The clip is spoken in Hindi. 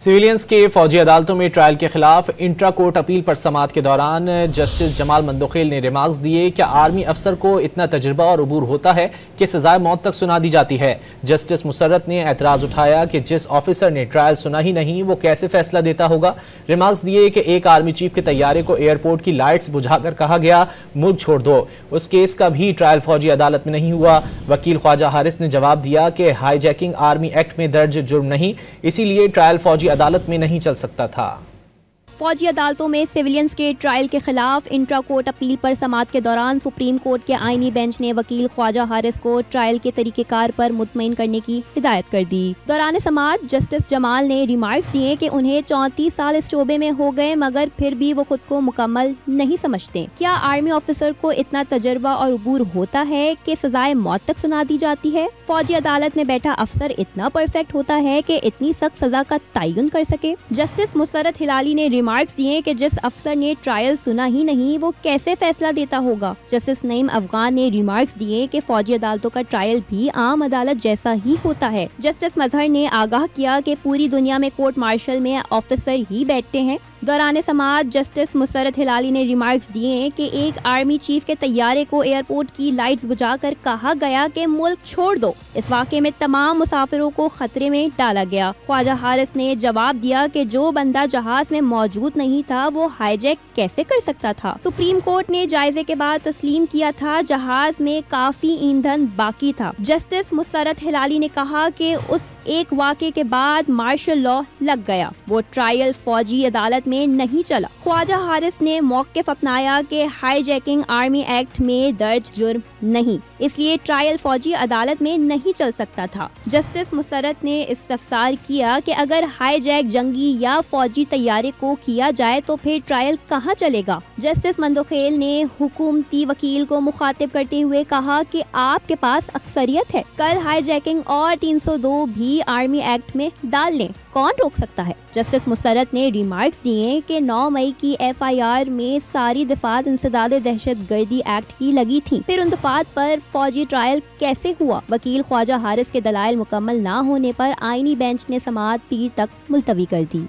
सिविलियंस के फौजी अदालतों में ट्रायल के खिलाफ इंट्रा कोर्ट अपील पर समाअत के दौरान जस्टिस जमाल मंदोखेल ने रिमार्क्स दिए कि आर्मी अफसर को इतना तजुर्बा और अबूर होता है कि सजाए मौत तक सुना दी जाती है। जस्टिस मुसर्रत ने एतराज उठाया कि जिस ऑफिसर ने ट्रायल सुना ही नहीं वो कैसे फैसला देता होगा। रिमार्क्स दिए कि एक आर्मी चीफ के तैयारे को एयरपोर्ट की लाइट्स बुझाकर कहा गया मुल्क छोड़ दो, उस केस का भी ट्रायल फौजी अदालत में नहीं हुआ। वकील ख्वाजा हारिस ने जवाब दिया कि हाईजैकिंग आर्मी एक्ट में दर्ज जुर्म नहीं, इसीलिए ट्रायल फौजी अदालत में नहीं चल सकता था। फौजी अदालतों में सिविलियंस के ट्रायल के खिलाफ इंट्रा कोर्ट अपील पर समाअत के दौरान सुप्रीम कोर्ट के आईनी बेंच ने वकील ख्वाजा हारिस को ट्रायल के तरीकेकार पर मुतमईन करने की हिदायत कर दी। दौरान समाअत जस्टिस जमाल ने रिमार्क्स दिए कि उन्हें 34 साल इस शोबे में हो गए मगर फिर भी वो खुद को मुकम्मल नहीं समझते। क्या आर्मी ऑफिसर को इतना तजर्बा और अबूर होता है कि सजाए मौत तक सुना दी जाती है? फौजी अदालत में बैठा अफसर इतना परफेक्ट होता है कि इतनी सख्त सजा का तयन कर सके? जस्टिस मुसर्रत हिलाली ने रिमार्क्स दिए कि जिस अफसर ने ट्रायल सुना ही नहीं वो कैसे फैसला देता होगा। जस्टिस नईम अफगान ने रिमार्क्स दिए कि फौजी अदालतों का ट्रायल भी आम अदालत जैसा ही होता है। जस्टिस मजहर ने आगाह किया कि पूरी दुनिया में कोर्ट मार्शल में ऑफिसर ही बैठते हैं। दौरान समाअत जस्टिस मुसर्रत हिलाली ने रिमार्क्स दिए कि एक आर्मी चीफ के तैयारे को एयरपोर्ट की लाइट्स बुझाकर कहा गया कि मुल्क छोड़ दो। इस वाक़े में तमाम मुसाफिरों को खतरे में डाला गया। ख्वाजा हारिस ने जवाब दिया कि जो बंदा जहाज में मौजूद नहीं था वो हाईजैक कैसे कर सकता था। सुप्रीम कोर्ट ने जायजे के बाद तस्लीम किया था जहाज में काफी ईंधन बाकी था। जस्टिस मुसर्रत हिलाली ने कहा कि उस एक वाक़े के बाद मार्शल लॉ लग गया, वो ट्रायल फौजी अदालत में नहीं चला। ख्वाजा हारिस ने मौक़िफ़ अपनाया कि हाईजैकिंग आर्मी एक्ट में दर्ज जुर्म नहीं, इसलिए ट्रायल फौजी अदालत में नहीं चल सकता था। जस्टिस मुसर्रत ने इस्तफसार किया कि अगर हाईजैक जंगी या फौजी तैयारे को किया जाए तो फिर ट्रायल कहाँ चलेगा। जस्टिस मंदोखेल ने हुकूमती वकील को मुखातिब करते हुए कहा कि आपके पास अक्सरियत है, कल हाईजैकिंग और 302 भी आर्मी एक्ट में डाल लें, कौन रोक सकता है। जस्टिस मुसर्रत ने रिमार्क्स दिए कि 9 मई की FIR में सारी दफात इंसदाद दहशत गर्दी एक्ट की लगी थी, फिर उन दफात पर फौजी ट्रायल कैसे हुआ। वकील ख्वाजा हारिस के दलाइल मुकम्मल ना होने पर आईनी बेंच ने समाअत पीर तक मुलतवी कर दी।